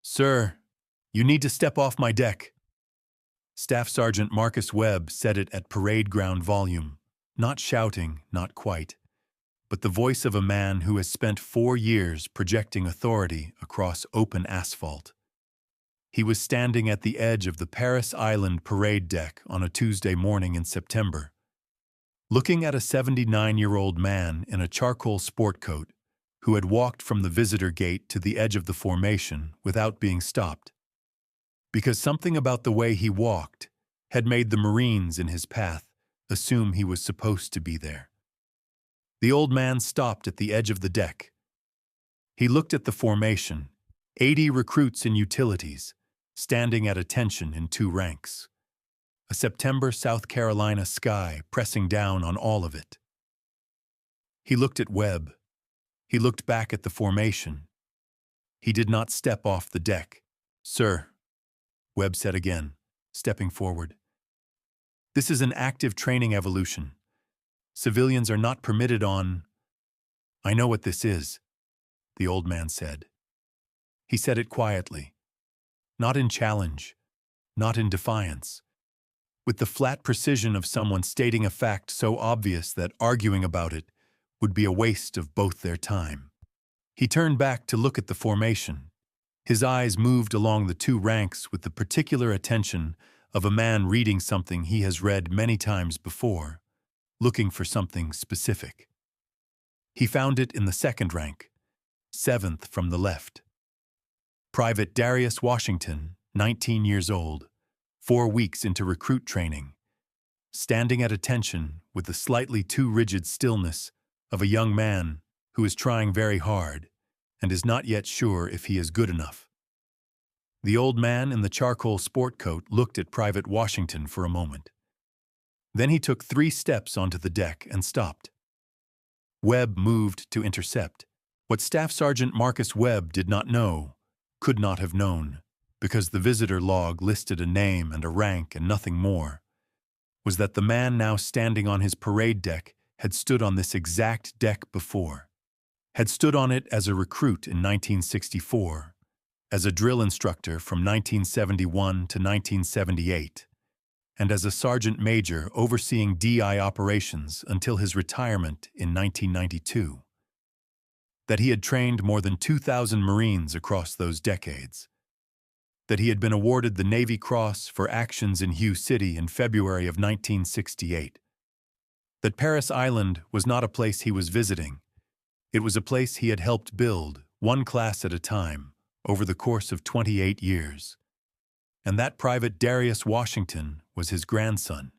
"Sir, you need to step off my deck." Staff Sergeant Marcus Webb said it at parade ground volume, not shouting, not quite, but the voice of a man who has spent 4 years projecting authority across open asphalt. He was standing at the edge of the Parris Island parade deck on a Tuesday morning in September, looking at a 79-year-old man in a charcoal sport coat who had walked from the visitor gate to the edge of the formation without being stopped, because something about the way he walked had made the Marines in his path assume he was supposed to be there. The old man stopped at the edge of the deck. He looked at the formation, 80 recruits in utilities, standing at attention in 2 ranks. A September South Carolina sky pressing down on all of it. He looked at Webb. He looked back at the formation. He did not step off the deck. "Sir," Webb said again, stepping forward. "This is an active training evolution. Civilians are not permitted on—" "I know what this is," the old man said. He said it quietly, not in challenge, not in defiance, with the flat precision of someone stating a fact so obvious that arguing about it would be a waste of both their time. He turned back to look at the formation. His eyes moved along the 2 ranks with the particular attention of a man reading something he has read many times before, looking for something specific. He found it in the 2nd rank, 7th from the left. Private Darius Washington, 19 years old, 4 weeks into recruit training, standing at attention with the slightly too rigid stillness of a young man who is trying very hard and is not yet sure if he is good enough. The old man in the charcoal sport coat looked at Private Washington for a moment. Then he took 3 steps onto the deck and stopped. Webb moved to intercept. What Staff Sergeant Marcus Webb did not know, could not have known, because the visitor log listed a name and a rank and nothing more, was that the man now standing on his parade deck had stood on this exact deck before, had stood on it as a recruit in 1964, as a drill instructor from 1971 to 1978, and as a sergeant major overseeing DI operations until his retirement in 1992. That he had trained more than 2,000 Marines across those decades. That he had been awarded the Navy Cross for actions in Hue City in February of 1968. That Parris Island was not a place he was visiting. It was a place he had helped build, 1 class at a time, over the course of 28 years. And that Private Darius Washington was his grandson.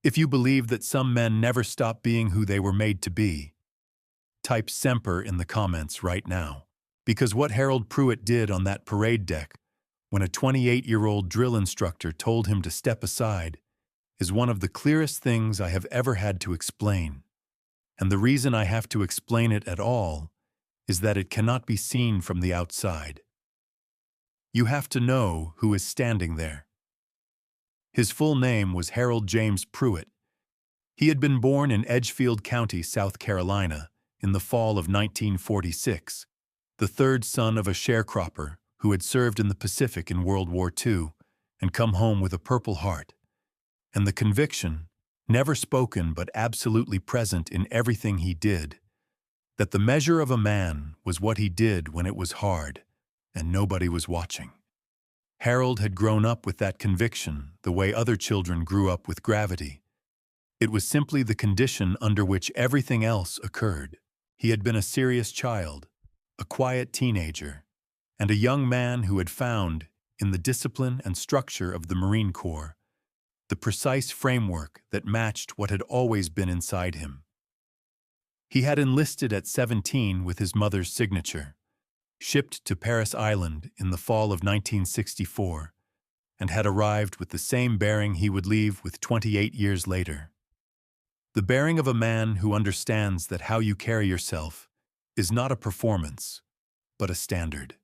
If you believe that some men never stop being who they were made to be, type Semper in the comments right now. Because what Harold Pruitt did on that parade deck when a 28-year-old drill instructor told him to step aside is one of the clearest things I have ever had to explain. And the reason I have to explain it at all is that it cannot be seen from the outside. You have to know who is standing there. His full name was Harold James Pruitt. He had been born in Edgefield County, South Carolina, in the fall of 1946, the 3rd son of a sharecropper who had served in the Pacific in World War II and come home with a Purple Heart, and the conviction, never spoken but absolutely present in everything he did, that the measure of a man was what he did when it was hard and nobody was watching. Harold had grown up with that conviction the way other children grew up with gravity. It was simply the condition under which everything else occurred. He had been a serious child, a quiet teenager, and a young man who had found, in the discipline and structure of the Marine Corps, the precise framework that matched what had always been inside him. He had enlisted at 17 with his mother's signature, shipped to Parris Island in the fall of 1964, and had arrived with the same bearing he would leave with 28 years later. The bearing of a man who understands that how you carry yourself is not a performance, but a standard.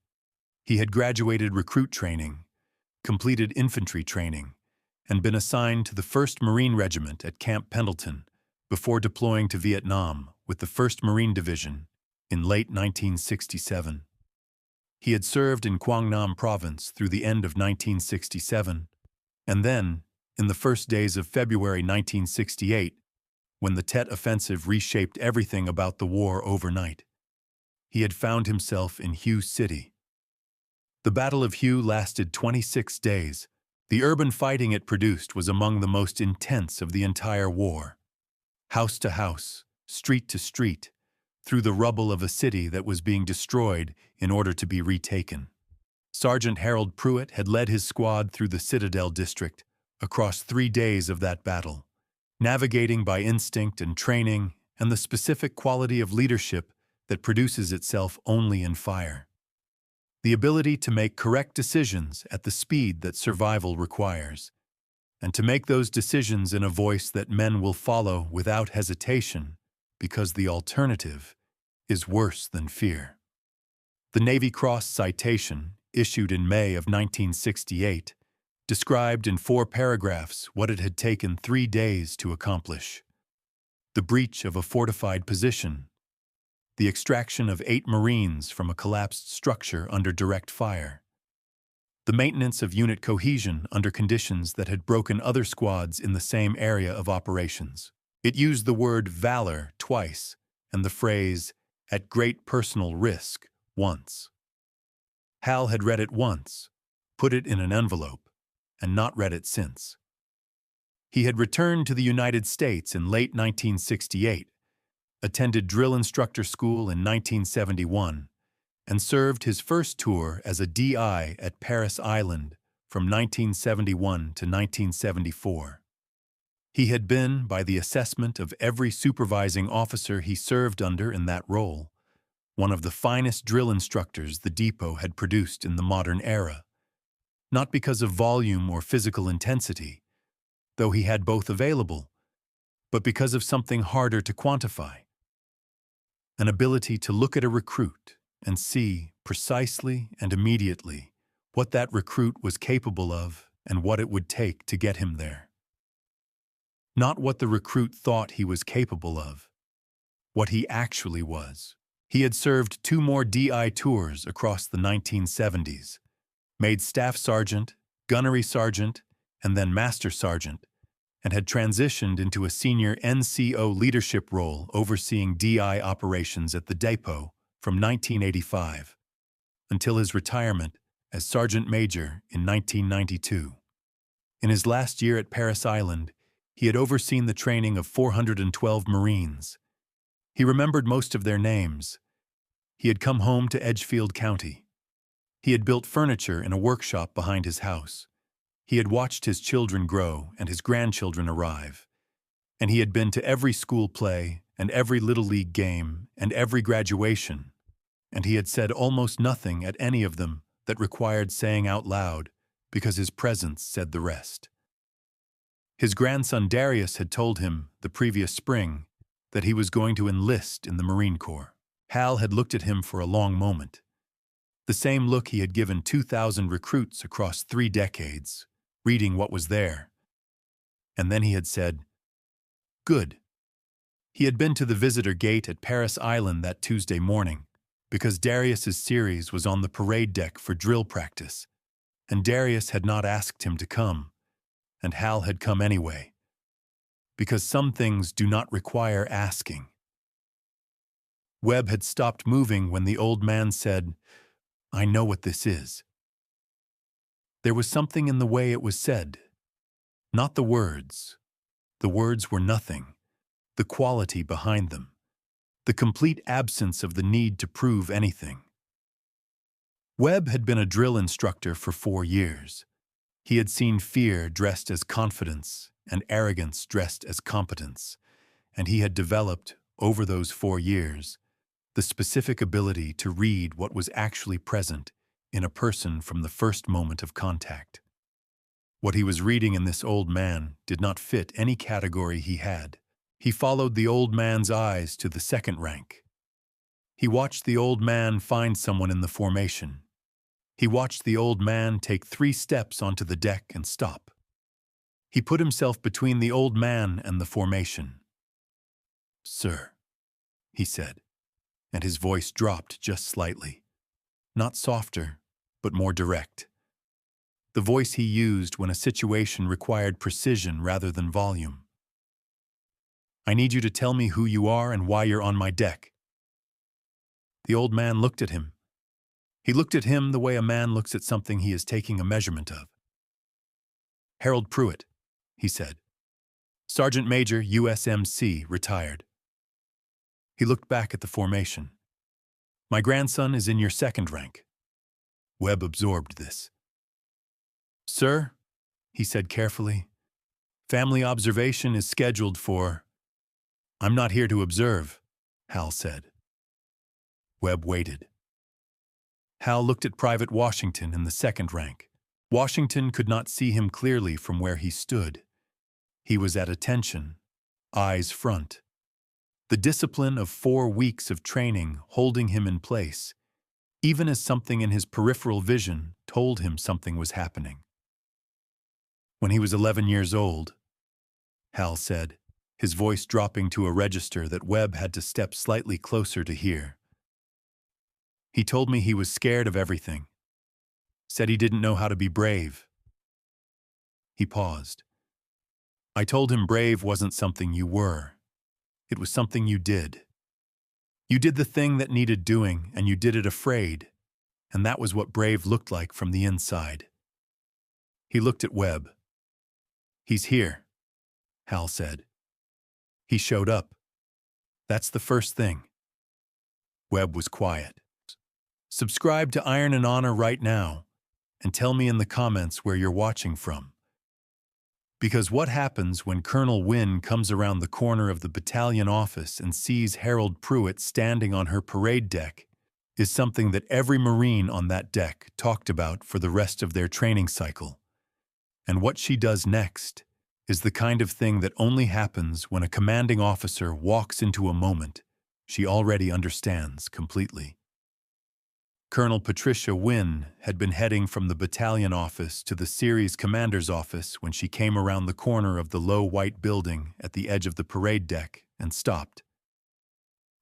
He had graduated recruit training, completed infantry training, and been assigned to the 1st Marine Regiment at Camp Pendleton before deploying to Vietnam with the 1st Marine Division in late 1967. He had served in Quang Province through the end of 1967, and then, in the first days of February 1968, when the Tet Offensive reshaped everything about the war overnight, he had found himself in Hue City. The Battle of Hue lasted 26 days. The urban fighting it produced was among the most intense of the entire war. House to house, street to street, through the rubble of a city that was being destroyed in order to be retaken. Sergeant Harold Pruitt had led his squad through the Citadel District across 3 days of that battle, navigating by instinct and training and the specific quality of leadership that produces itself only in fire. The ability to make correct decisions at the speed that survival requires, and to make those decisions in a voice that men will follow without hesitation, because the alternative is worse than fear. The Navy Cross citation, issued in May of 1968, described in 4 paragraphs what it had taken 3 days to accomplish: the breach of a fortified position, the extraction of 8 Marines from a collapsed structure under direct fire, the maintenance of unit cohesion under conditions that had broken other squads in the same area of operations. It used the word valor twice and the phrase "at great personal risk" once. Hal had read it once, put it in an envelope, and not read it since. He had returned to the United States in late 1968, attended drill instructor school in 1971, and served his first tour as a DI at Parris Island from 1971 to 1974. He had been, by the assessment of every supervising officer he served under in that role, one of the finest drill instructors the depot had produced in the modern era, not because of volume or physical intensity, though he had both available, but because of something harder to quantify: an ability to look at a recruit and see, precisely and immediately, what that recruit was capable of and what it would take to get him there. Not what the recruit thought he was capable of, what he actually was. He had served 2 more DI tours across the 1970s, made staff sergeant, gunnery sergeant, and then master sergeant, and had transitioned into a senior NCO leadership role overseeing DI operations at the depot from 1985 until his retirement as sergeant major in 1992. In his last year at Parris Island, he had overseen the training of 412 Marines. He remembered most of their names. He had come home to Edgefield County. He had built furniture in a workshop behind his house. He had watched his children grow and his grandchildren arrive. And he had been to every school play and every Little League game and every graduation. And he had said almost nothing at any of them that required saying out loud, because his presence said the rest. His grandson Darius had told him, the previous spring, that he was going to enlist in the Marine Corps. Hal had looked at him for a long moment. The same look he had given 2,000 recruits across 3 decades, reading what was there. And then he had said, "Good." He had been to the visitor gate at Parris Island that Tuesday morning, because Darius's series was on the parade deck for drill practice, and Darius had not asked him to come, and Hal had come anyway, because some things do not require asking. Webb had stopped moving when the old man said, "I know what this is." There was something in the way it was said, not the words. The words were nothing, the quality behind them, the complete absence of the need to prove anything. Webb had been a drill instructor for 4 years. He had seen fear dressed as confidence and arrogance dressed as competence, and he had developed, over those 4 years, the specific ability to read what was actually present in a person from the first moment of contact. What he was reading in this old man did not fit any category he had. He followed the old man's eyes to the second rank. He watched the old man find someone in the formation. He watched the old man take 3 steps onto the deck and stop. He put himself between the old man and the formation. "Sir," he said, and his voice dropped just slightly. not softer, but more direct. The voice he used when a situation required precision rather than volume. "I need you to tell me who you are and why you're on my deck." The old man looked at him. He looked at him the way a man looks at something he is taking a measurement of. "Harold Pruitt," he said. "Sergeant Major, USMC, retired." He looked back at the formation. "My grandson is in your second rank." Webb absorbed this. "Sir," he said carefully, "family observation is scheduled for—" "I'm not here to observe," Hal said. Webb waited. Hal looked at Private Washington in the second rank. Washington could not see him clearly from where he stood. He was at attention, eyes front. The discipline of 4 weeks of training holding him in place, even as something in his peripheral vision told him something was happening. "When he was 11 years old," Hal said, his voice dropping to a register that Webb had to step slightly closer to hear. "He told me he was scared of everything. Said he didn't know how to be brave." He paused. "I told him brave wasn't something you were. It was something you did. You did the thing that needed doing, and you did it afraid, and that was what brave looked like from the inside." He looked at Webb. "He's here," Hal said. "He showed up. That's the first thing." Webb was quiet. "Subscribe to Iron and Honor right now, and tell me in the comments where you're watching from. Because what happens when Colonel Wynne comes around the corner of the battalion office and sees Harold Pruitt standing on her parade deck is something that every Marine on that deck talked about for the rest of their training cycle. And what she does next is the kind of thing that only happens when a commanding officer walks into a moment she already understands completely. Colonel Patricia Wynne had been heading from the battalion office to the series commander's office when she came around the corner of the low white building at the edge of the parade deck and stopped.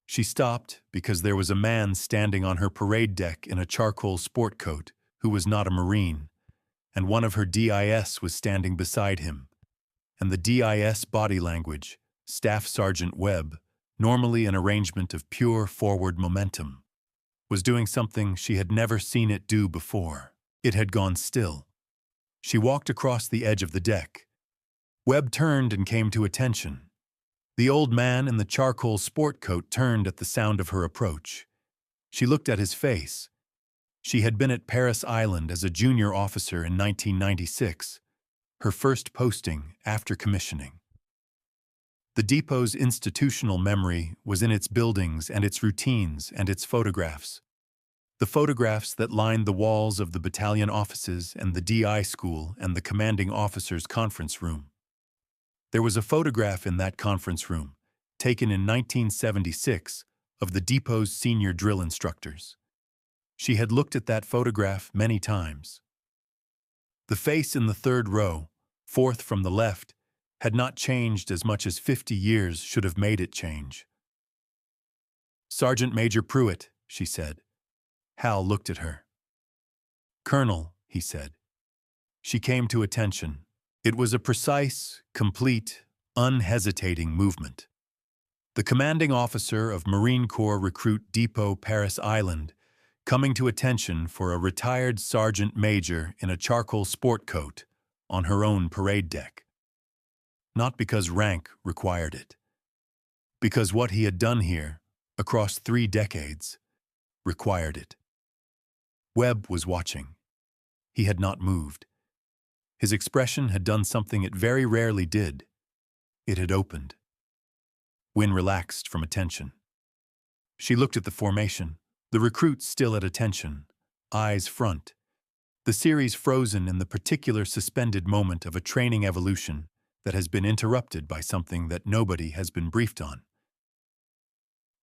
She stopped because there was a man standing on her parade deck in a charcoal sport coat who was not a Marine, and one of her DIS was standing beside him. And the DIS body language, Staff Sergeant Webb, normally an arrangement of pure forward momentum, was doing something she had never seen it do before. It had gone still. She walked across the edge of the deck. Webb turned and came to attention. The old man in the charcoal sport coat turned at the sound of her approach. She looked at his face. She had been at Parris Island as a junior officer in 1996, her first posting after commissioning. The depot's institutional memory was in its buildings and its routines and its photographs. The photographs that lined the walls of the battalion offices and the DI school and the commanding officer's conference room. There was a photograph in that conference room, taken in 1976, of the depot's senior drill instructors. She had looked at that photograph many times. The face in the third row, fourth from the left, had not changed as much as 50 years should have made it change. "Sergeant Major Pruitt," she said. Hal looked at her. "Colonel," he said. She came to attention. It was a precise, complete, unhesitating movement. The commanding officer of Marine Corps Recruit Depot Parris Island, coming to attention for a retired sergeant major in a charcoal sport coat on her own parade deck. Not because rank required it. Because what he had done here, across 3 decades, required it. Webb was watching. He had not moved. His expression had done something it very rarely did. It had opened. Wynne relaxed from attention. She looked at the formation, the recruits still at attention, eyes front, the series frozen in the particular suspended moment of a training evolution that has been interrupted by something that nobody has been briefed on.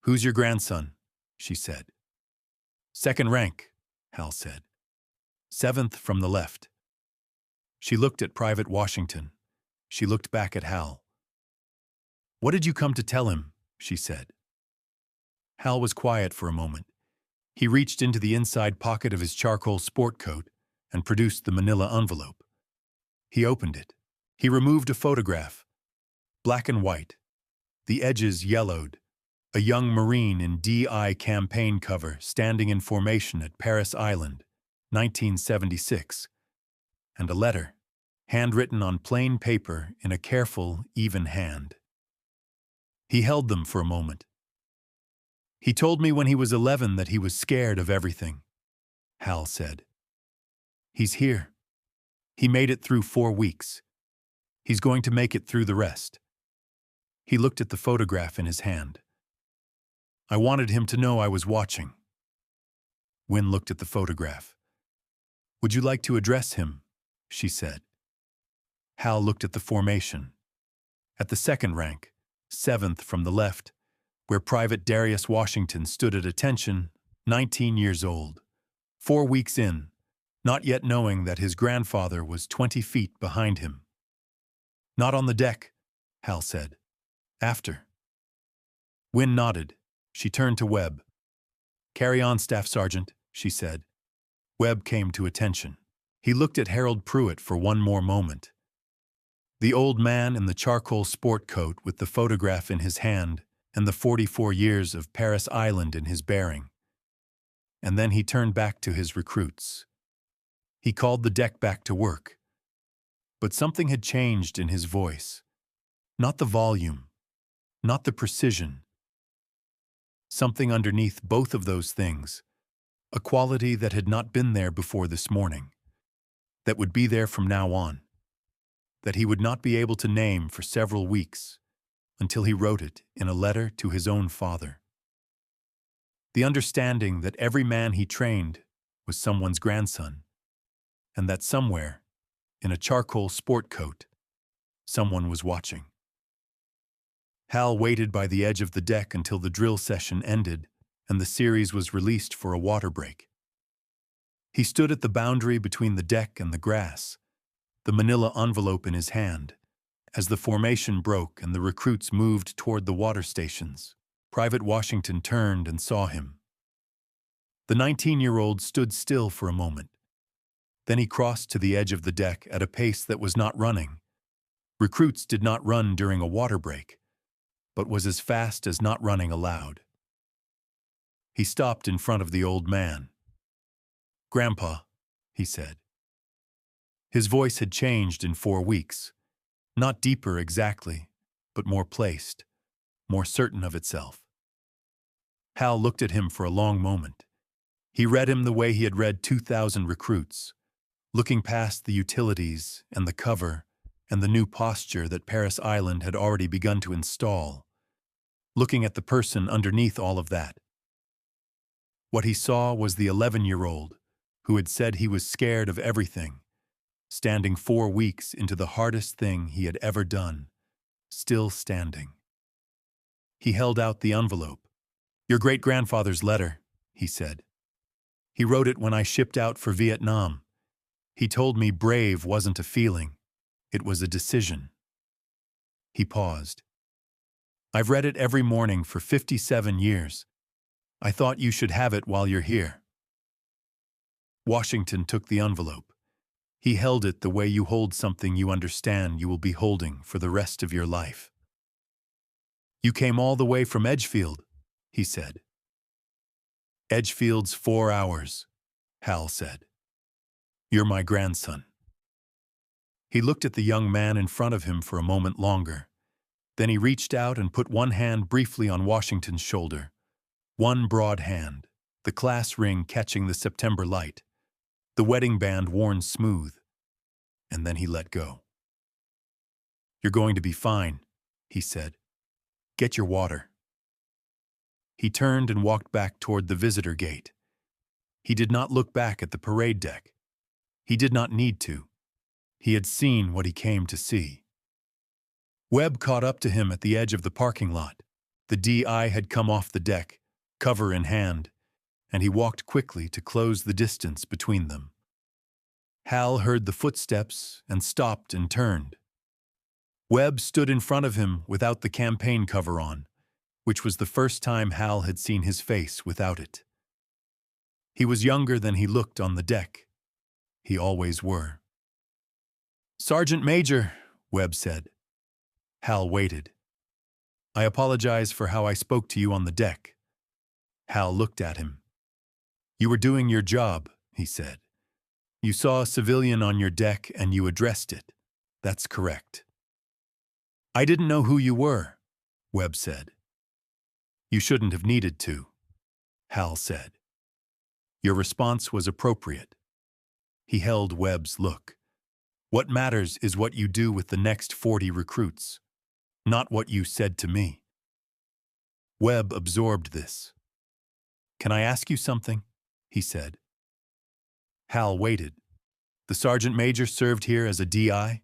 "Who's your grandson?" she said. "Second rank," Hal said. "7th from the left." She looked at Private Washington. She looked back at Hal. "What did you come to tell him?" she said. Hal was quiet for a moment. He reached into the inside pocket of his charcoal sport coat and produced the manila envelope. He opened it. He removed a photograph, black and white, the edges yellowed, a young Marine in DI campaign cover standing in formation at Parris Island, 1976, and a letter, handwritten on plain paper in a careful, even hand. He held them for a moment. "He told me when he was 11 that he was scared of everything," Hal said. "He's here. He made it through 4 weeks. He's going to make it through the rest." He looked at the photograph in his hand. "I wanted him to know I was watching." Wynne looked at the photograph. "Would you like to address him?" she said. Hal looked at the formation. At the second rank, 7th from the left, where Private Darius Washington stood at attention, 19 years old, 4 weeks in, not yet knowing that his grandfather was 20 feet behind him. "Not on the deck," Hal said. "After." Wynne nodded. She turned to Webb. "Carry on, Staff Sergeant," she said. Webb came to attention. He looked at Harold Pruitt for one more moment. The old man in the charcoal sport coat with the photograph in his hand and the 44 years of Parris Island in his bearing. And then he turned back to his recruits. He called the deck back to work. But something had changed in his voice. Not the volume, not the precision. Something underneath both of those things, a quality that had not been there before this morning, that would be there from now on, that he would not be able to name for several weeks, until he wrote it in a letter to his own father. The understanding that every man he trained was someone's grandson, and that somewhere, in a charcoal sport coat, someone was watching. Hal waited by the edge of the deck until the drill session ended and the series was released for a water break. He stood at the boundary between the deck and the grass, the manila envelope in his hand, as the formation broke and the recruits moved toward the water stations. Private Washington turned and saw him. The 19-year-old stood still for a moment. Then he crossed to the edge of the deck at a pace that was not running. Recruits did not run during a water break, but was as fast as not running allowed. He stopped in front of the old man. "Grandpa," he said. His voice had changed in 4 weeks. Not deeper exactly, but more placed, more certain of itself. Hal looked at him for a long moment. He read him the way he had read 2,000 recruits, looking past the utilities and the cover and the new posture that Parris Island had already begun to install, looking at the person underneath all of that. What he saw was the 11-year-old who had said he was scared of everything, standing 4 weeks into the hardest thing he had ever done, still standing. He held out the envelope. "Your great-grandfather's letter," he said. "He wrote it when I shipped out for Vietnam. He told me brave wasn't a feeling, it was a decision." He paused. "I've read it every morning for 57 years. I thought you should have it while you're here." Washington took the envelope. He held it the way you hold something you understand you will be holding for the rest of your life. "You came all the way from Edgefield," he said. "Edgefield's 4 hours," Hal said. "You're my grandson." He looked at the young man in front of him for a moment longer. Then he reached out and put one hand briefly on Washington's shoulder. One broad hand, the class ring catching the September light, the wedding band worn smooth, and then he let go. "You're going to be fine," he said. "Get your water." He turned and walked back toward the visitor gate. He did not look back at the parade deck. He did not need to. He had seen what he came to see. Webb caught up to him at the edge of the parking lot. The DI had come off the deck, cover in hand, and he walked quickly to close the distance between them. Hal heard the footsteps and stopped and turned. Webb stood in front of him without the campaign cover on, which was the first time Hal had seen his face without it. He was younger than he looked on the deck. He always were. "Sergeant Major," Webb said. Hal waited. "I apologize for how I spoke to you on the deck." Hal looked at him. "You were doing your job," he said. "You saw a civilian on your deck and you addressed it. That's correct." "I didn't know who you were," Webb said. "You shouldn't have needed to," Hal said. "Your response was appropriate." He held Webb's look. "What matters is what you do with the next 40 recruits, not what you said to me." Webb absorbed this. "Can I ask you something?" he said. Hal waited. "The sergeant major served here as a DI?"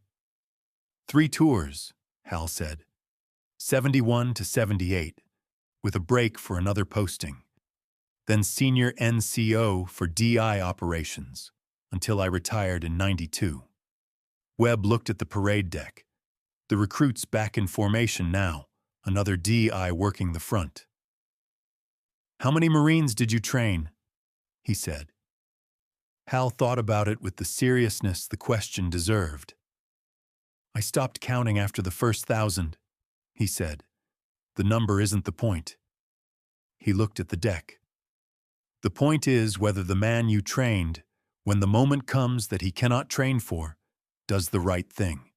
"3 tours," Hal said. 71 to 78, with a break for another posting. Then senior NCO for DI operations, until I retired in '92. Webb looked at the parade deck. The recruits back in formation now, another DI working the front. "How many Marines did you train?" he said. Hal thought about it with the seriousness the question deserved. "I stopped counting after the first 1,000, he said. "The number isn't the point." He looked at the deck. "The point is whether the man you trained, when the moment comes that he cannot train for, does the right thing."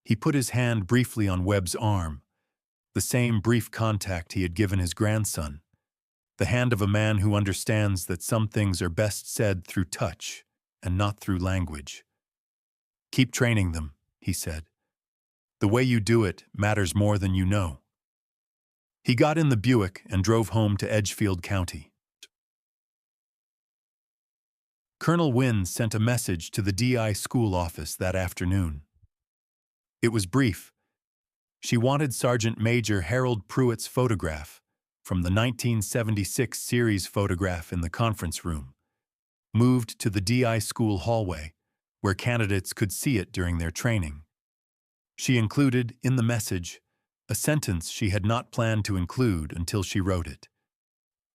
He put his hand briefly on Webb's arm, the same brief contact he had given his grandson, the hand of a man who understands that some things are best said through touch and not through language. "Keep training them," he said. "The way you do it matters more than you know." He got in the Buick and drove home to Edgefield County. Colonel Wynn sent a message to the DI school office that afternoon. It was brief. She wanted Sergeant Major Harold Pruitt's photograph from the 1976 series photograph in the conference room, moved to the DI school hallway, where candidates could see it during their training. She included, in the message, a sentence she had not planned to include until she wrote it.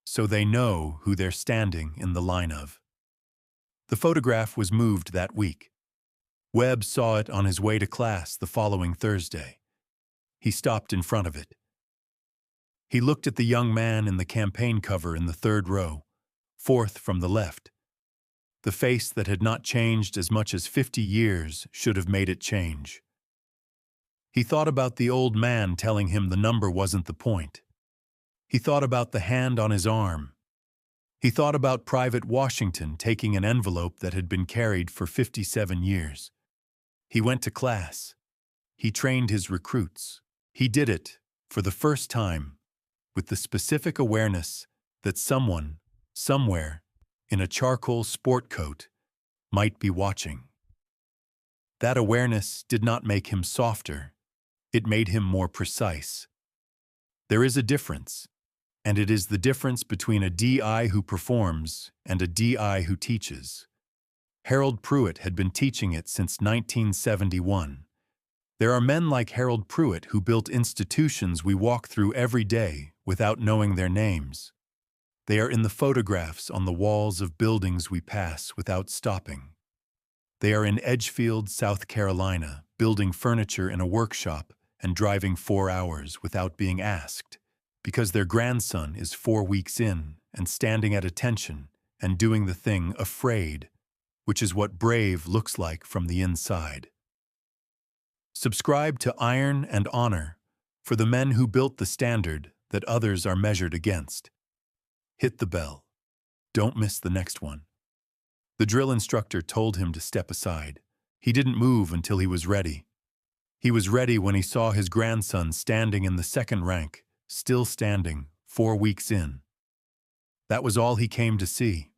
"So they know who they're standing in the line of." The photograph was moved that week. Webb saw it on his way to class the following Thursday. He stopped in front of it. He looked at the young man in the campaign cover in the 3rd row, 4th from the left. The face that had not changed as much as 50 years should have made it change. He thought about the old man telling him the number wasn't the point. He thought about the hand on his arm. He thought about Private Washington taking an envelope that had been carried for 57 years. He went to class. He trained his recruits. He did it, for the first time, with the specific awareness that someone, somewhere, in a charcoal sport coat, might be watching. That awareness did not make him softer. It made him more precise. There is a difference, and it is the difference between a DI who performs and a DI who teaches. Harold Pruitt had been teaching it since 1971. There are men like Harold Pruitt who built institutions we walk through every day without knowing their names. They are in the photographs on the walls of buildings we pass without stopping. They are in Edgefield, South Carolina, building furniture in a workshop and driving 4 hours without being asked, because their grandson is 4 weeks in and standing at attention and doing the thing afraid, which is what brave looks like from the inside. Subscribe to Iron and Honor for the men who built the standard that others are measured against. Hit the bell. Don't miss the next one. The drill instructor told him to step aside. He didn't move until he was ready. He was ready when he saw his grandson standing in the 2nd rank, still standing, 4 weeks in. That was all he came to see.